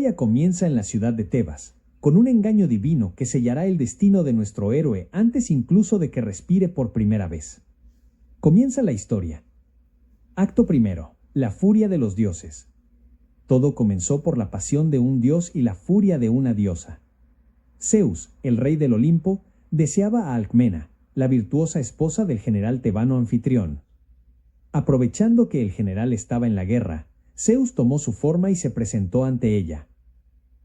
historia comienza en la ciudad de Tebas, con un engaño divino que sellará el destino de nuestro héroe antes incluso de que respire por primera vez. Comienza la historia. Acto primero. La furia de los dioses. Todo comenzó por la pasión de un dios y la furia de una diosa. Zeus, el rey del Olimpo, deseaba a Alcmena, la virtuosa esposa del general tebano Anfitrión. Aprovechando que el general estaba en la guerra, Zeus tomó su forma y se presentó ante ella.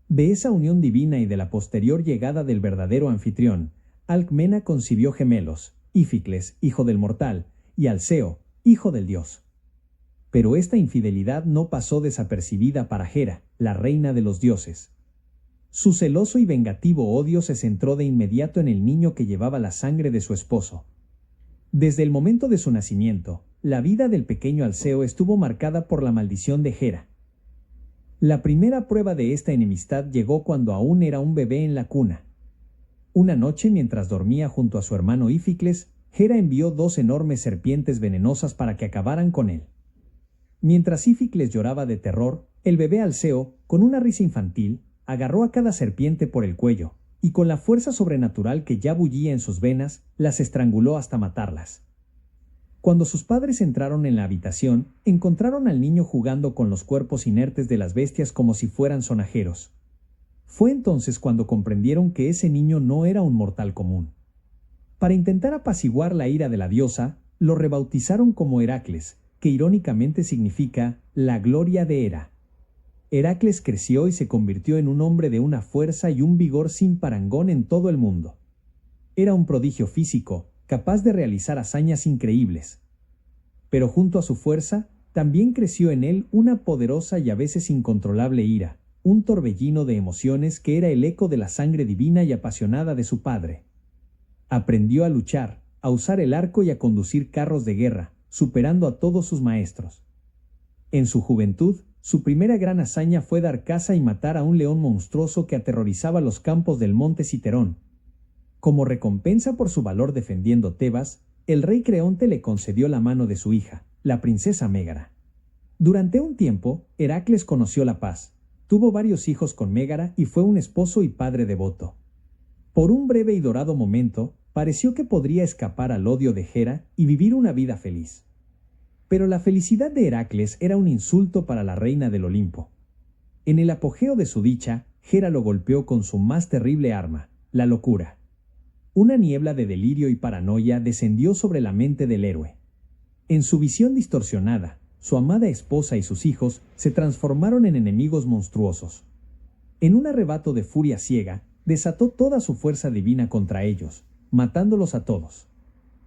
De esa unión divina y de la posterior llegada del verdadero Anfitrión, Alcmena concibió gemelos, Íficles, hijo del mortal, y Alceo, hijo del dios. Pero esta infidelidad no pasó desapercibida para Hera, la reina de los dioses. Su celoso y vengativo odio se centró de inmediato en el niño que llevaba la sangre de su esposo. Desde el momento de su nacimiento, la vida del pequeño Alceo estuvo marcada por la maldición de Hera. La primera prueba de esta enemistad llegó cuando aún era un bebé en la cuna. Una noche, mientras dormía junto a su hermano Íficles, Hera envió 2 enormes serpientes venenosas para que acabaran con él. Mientras Íficles lloraba de terror, el bebé Alceo, con una risa infantil, agarró a cada serpiente por el cuello, y con la fuerza sobrenatural que ya bullía en sus venas, las estranguló hasta matarlas. Cuando sus padres entraron en la habitación, encontraron al niño jugando con los cuerpos inertes de las bestias como si fueran sonajeros. Fue entonces cuando comprendieron que ese niño no era un mortal común. Para intentar apaciguar la ira de la diosa, lo rebautizaron como Heracles, que irónicamente significa la gloria de Hera. Heracles creció y se convirtió en un hombre de una fuerza y un vigor sin parangón en todo el mundo. Era un prodigio físico, capaz de realizar hazañas increíbles. Pero junto a su fuerza, también creció en él una poderosa y a veces incontrolable ira, un torbellino de emociones que era el eco de la sangre divina y apasionada de su padre. Aprendió a luchar, a usar el arco y a conducir carros de guerra, superando a todos sus maestros. En su juventud, su primera gran hazaña fue dar caza y matar a un león monstruoso que aterrorizaba los campos del monte Citerón. Como recompensa por su valor defendiendo Tebas, el rey Creonte le concedió la mano de su hija, la princesa Mégara. Durante un tiempo, Heracles conoció la paz, tuvo varios hijos con Mégara y fue un esposo y padre devoto. Por un breve y dorado momento, pareció que podría escapar al odio de Hera y vivir una vida feliz. Pero la felicidad de Heracles era un insulto para la reina del Olimpo. En el apogeo de su dicha, Hera lo golpeó con su más terrible arma, la locura. Una niebla de delirio y paranoia descendió sobre la mente del héroe. En su visión distorsionada, su amada esposa y sus hijos se transformaron en enemigos monstruosos. En un arrebato de furia ciega, desató toda su fuerza divina contra ellos, matándolos a todos.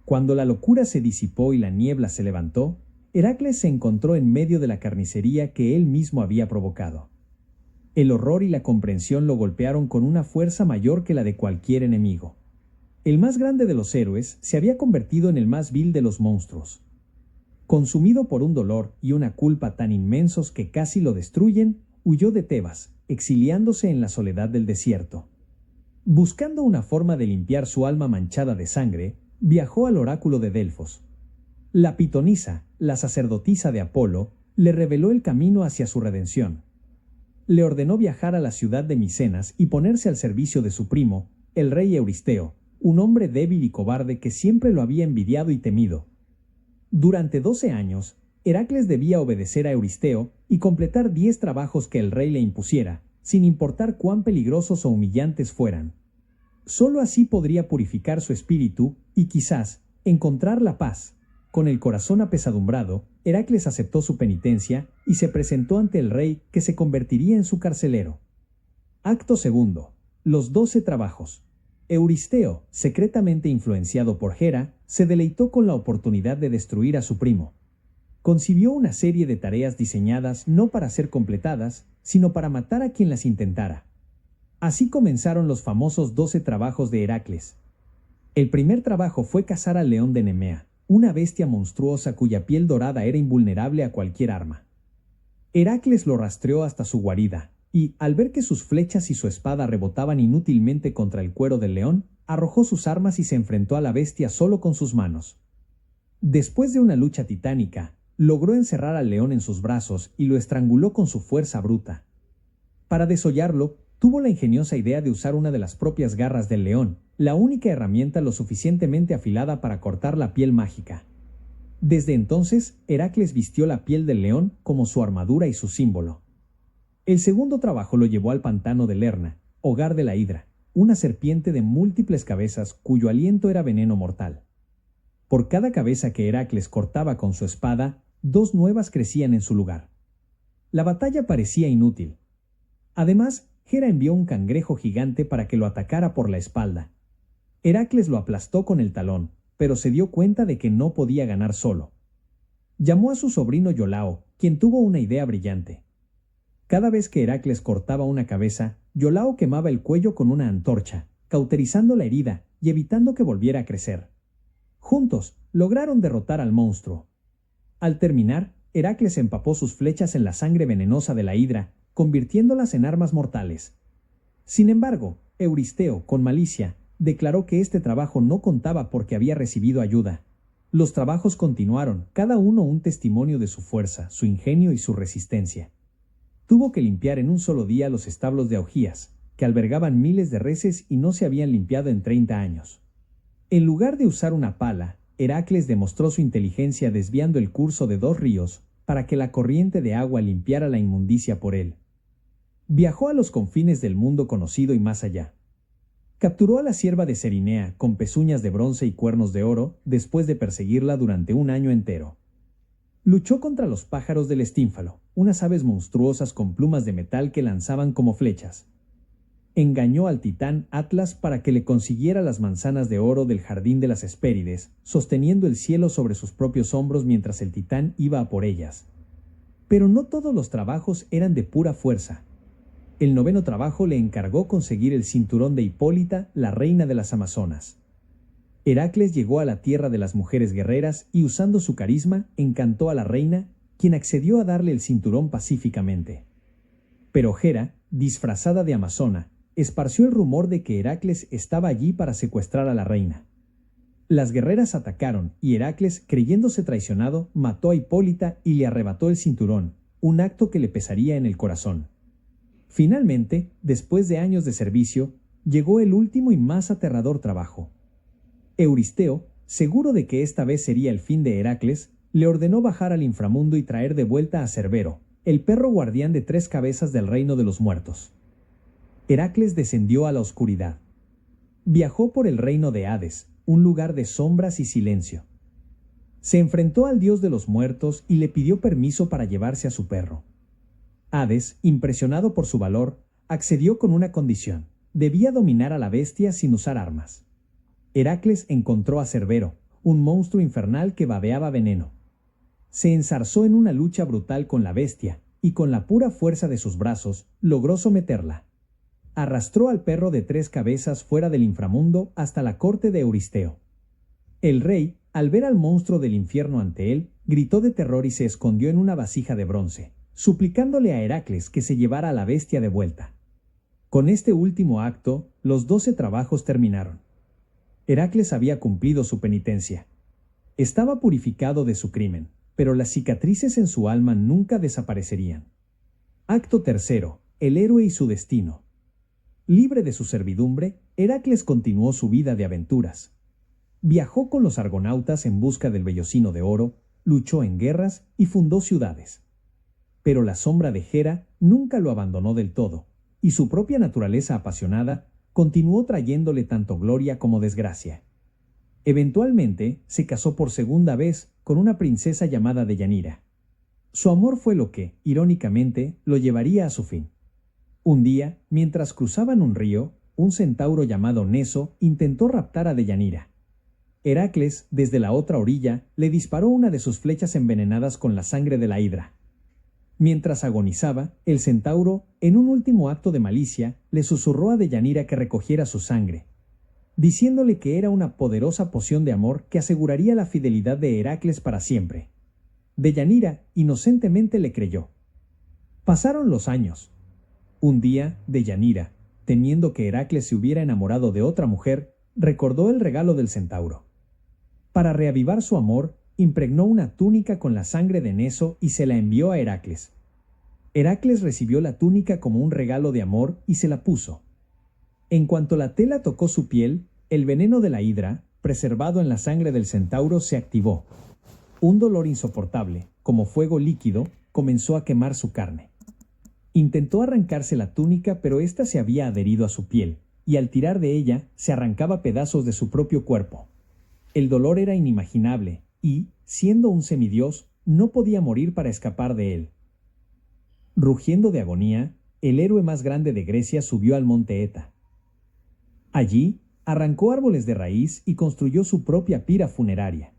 Cuando la locura se disipó y la niebla se levantó, Heracles se encontró en medio de la carnicería que él mismo había provocado. El horror y la comprensión lo golpearon con una fuerza mayor que la de cualquier enemigo. El más grande de los héroes se había convertido en el más vil de los monstruos. Consumido por un dolor y una culpa tan inmensos que casi lo destruyen, huyó de Tebas, exiliándose en la soledad del desierto. Buscando una forma de limpiar su alma manchada de sangre, viajó al oráculo de Delfos. La pitonisa, la sacerdotisa de Apolo, le reveló el camino hacia su redención. Le ordenó viajar a la ciudad de Micenas y ponerse al servicio de su primo, el rey Euristeo, un hombre débil y cobarde que siempre lo había envidiado y temido. Durante 12 años, Heracles debía obedecer a Euristeo y completar 10 trabajos que el rey le impusiera, sin importar cuán peligrosos o humillantes fueran. Solo así podría purificar su espíritu y quizás encontrar la paz. Con el corazón apesadumbrado, Heracles aceptó su penitencia y se presentó ante el rey, que se convertiría en su carcelero. Acto segundo. Los 12 trabajos. Euristeo, secretamente influenciado por Hera, se deleitó con la oportunidad de destruir a su primo. Concibió una serie de tareas diseñadas no para ser completadas, sino para matar a quien las intentara. Así comenzaron los famosos 12 trabajos de Heracles. El primer trabajo fue cazar al león de Nemea, una bestia monstruosa cuya piel dorada era invulnerable a cualquier arma. Heracles lo rastreó hasta su guarida, y, al ver que sus flechas y su espada rebotaban inútilmente contra el cuero del león, arrojó sus armas y se enfrentó a la bestia solo con sus manos. Después de una lucha titánica, logró encerrar al león en sus brazos y lo estranguló con su fuerza bruta. Para desollarlo, tuvo la ingeniosa idea de usar una de las propias garras del león, la única herramienta lo suficientemente afilada para cortar la piel mágica. Desde entonces, Heracles vistió la piel del león como su armadura y su símbolo. El segundo trabajo lo llevó al pantano de Lerna, hogar de la hidra, una serpiente de múltiples cabezas cuyo aliento era veneno mortal. Por cada cabeza que Heracles cortaba con su espada, 2 nuevas crecían en su lugar. La batalla parecía inútil. Además, Hera envió un cangrejo gigante para que lo atacara por la espalda. Heracles lo aplastó con el talón, pero se dio cuenta de que no podía ganar solo. Llamó a su sobrino Iolao, quien tuvo una idea brillante. Cada vez que Heracles cortaba una cabeza, Iolao quemaba el cuello con una antorcha, cauterizando la herida y evitando que volviera a crecer. Juntos, lograron derrotar al monstruo. Al terminar, Heracles empapó sus flechas en la sangre venenosa de la hidra, convirtiéndolas en armas mortales. Sin embargo, Euristeo, con malicia, declaró que este trabajo no contaba porque había recibido ayuda. Los trabajos continuaron, cada uno un testimonio de su fuerza, su ingenio y su resistencia. Tuvo que limpiar en un solo día los establos de Augías, que albergaban miles de reses y no se habían limpiado en 30 años. En lugar de usar una pala, Heracles demostró su inteligencia desviando el curso de 2 ríos, para que la corriente de agua limpiara la inmundicia por él. Viajó a los confines del mundo conocido y más allá. Capturó a la cierva de Cerinea con pezuñas de bronce y cuernos de oro después de perseguirla durante 1 año entero. Luchó contra los pájaros del Estínfalo, unas aves monstruosas con plumas de metal que lanzaban como flechas. Engañó al titán Atlas para que le consiguiera las manzanas de oro del jardín de las Hespérides, sosteniendo el cielo sobre sus propios hombros mientras el titán iba a por ellas. Pero no todos los trabajos eran de pura fuerza. El 9º trabajo le encargó conseguir el cinturón de Hipólita, la reina de las Amazonas. Heracles llegó a la tierra de las mujeres guerreras y usando su carisma, encantó a la reina, quien accedió a darle el cinturón pacíficamente. Pero Hera, disfrazada de amazona, esparció el rumor de que Heracles estaba allí para secuestrar a la reina. Las guerreras atacaron y Heracles, creyéndose traicionado, mató a Hipólita y le arrebató el cinturón, un acto que le pesaría en el corazón. Finalmente, después de años de servicio, llegó el último y más aterrador trabajo. Euristeo, seguro de que esta vez sería el fin de Heracles, le ordenó bajar al inframundo y traer de vuelta a Cerbero, el perro guardián de 3 cabezas del reino de los muertos. Heracles descendió a la oscuridad. Viajó por el reino de Hades, un lugar de sombras y silencio. Se enfrentó al dios de los muertos y le pidió permiso para llevarse a su perro. Hades, impresionado por su valor, accedió con una condición: debía dominar a la bestia sin usar armas. Heracles encontró a Cerbero, un monstruo infernal que babeaba veneno. Se enzarzó en una lucha brutal con la bestia, y con la pura fuerza de sus brazos, logró someterla. Arrastró al perro de 3 cabezas fuera del inframundo hasta la corte de Euristeo. El rey, al ver al monstruo del infierno ante él, gritó de terror y se escondió en una vasija de bronce, suplicándole a Heracles que se llevara a la bestia de vuelta. Con este último acto, los 12 trabajos terminaron. Heracles había cumplido su penitencia. Estaba purificado de su crimen, pero las cicatrices en su alma nunca desaparecerían. Acto tercero: el héroe y su destino. Libre de su servidumbre, Heracles continuó su vida de aventuras. Viajó con los argonautas en busca del vellocino de oro, luchó en guerras y fundó ciudades. Pero la sombra de Hera nunca lo abandonó del todo, y su propia naturaleza apasionada continuó trayéndole tanto gloria como desgracia. Eventualmente, se casó por segunda vez con una princesa llamada Deyanira. Su amor fue lo que, irónicamente, lo llevaría a su fin. Un día, mientras cruzaban un río, un centauro llamado Neso intentó raptar a Deyanira. Heracles, desde la otra orilla, le disparó una de sus flechas envenenadas con la sangre de la hidra. Mientras agonizaba, el centauro, en un último acto de malicia, le susurró a Deyanira que recogiera su sangre, diciéndole que era una poderosa poción de amor que aseguraría la fidelidad de Heracles para siempre. Deyanira, inocentemente, le creyó. Pasaron los años. Un día, Deyanira, temiendo que Heracles se hubiera enamorado de otra mujer, recordó el regalo del centauro. Para reavivar su amor, impregnó una túnica con la sangre de Neso y se la envió a Heracles. Heracles recibió la túnica como un regalo de amor y se la puso. En cuanto la tela tocó su piel, el veneno de la hidra, preservado en la sangre del centauro, se activó. Un dolor insoportable, como fuego líquido, comenzó a quemar su carne. Intentó arrancarse la túnica, pero ésta se había adherido a su piel, y al tirar de ella, se arrancaba pedazos de su propio cuerpo. El dolor era inimaginable, y, siendo un semidios, no podía morir para escapar de él. Rugiendo de agonía, el héroe más grande de Grecia subió al monte Eta. Allí, arrancó árboles de raíz y construyó su propia pira funeraria.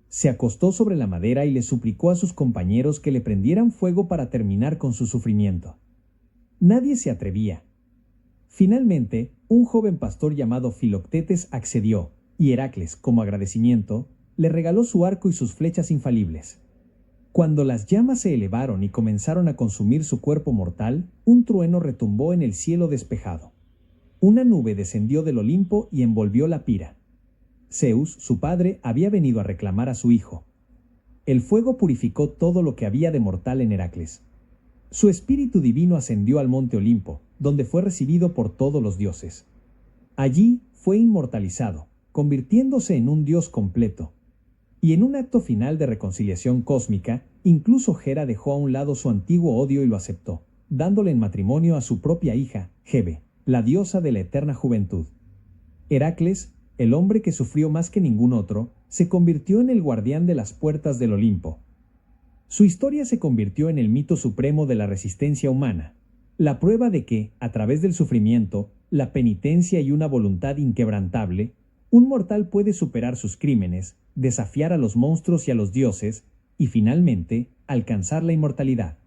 Se acostó sobre la madera y le suplicó a sus compañeros que le prendieran fuego para terminar con su sufrimiento. Nadie se atrevía. Finalmente, un joven pastor llamado Filoctetes accedió, y Heracles, como agradecimiento, le regaló su arco y sus flechas infalibles. Cuando las llamas se elevaron y comenzaron a consumir su cuerpo mortal, un trueno retumbó en el cielo despejado. Una nube descendió del Olimpo y envolvió la pira. Zeus, su padre, había venido a reclamar a su hijo. El fuego purificó todo lo que había de mortal en Heracles. Su espíritu divino ascendió al monte Olimpo, donde fue recibido por todos los dioses. Allí fue inmortalizado, convirtiéndose en un dios completo. Y en un acto final de reconciliación cósmica, incluso Hera dejó a un lado su antiguo odio y lo aceptó, dándole en matrimonio a su propia hija, Hebe, la diosa de la eterna juventud. Heracles, el hombre que sufrió más que ningún otro, se convirtió en el guardián de las puertas del Olimpo. Su historia se convirtió en el mito supremo de la resistencia humana, la prueba de que, a través del sufrimiento, la penitencia y una voluntad inquebrantable, un mortal puede superar sus crímenes, desafiar a los monstruos y a los dioses, y finalmente, alcanzar la inmortalidad.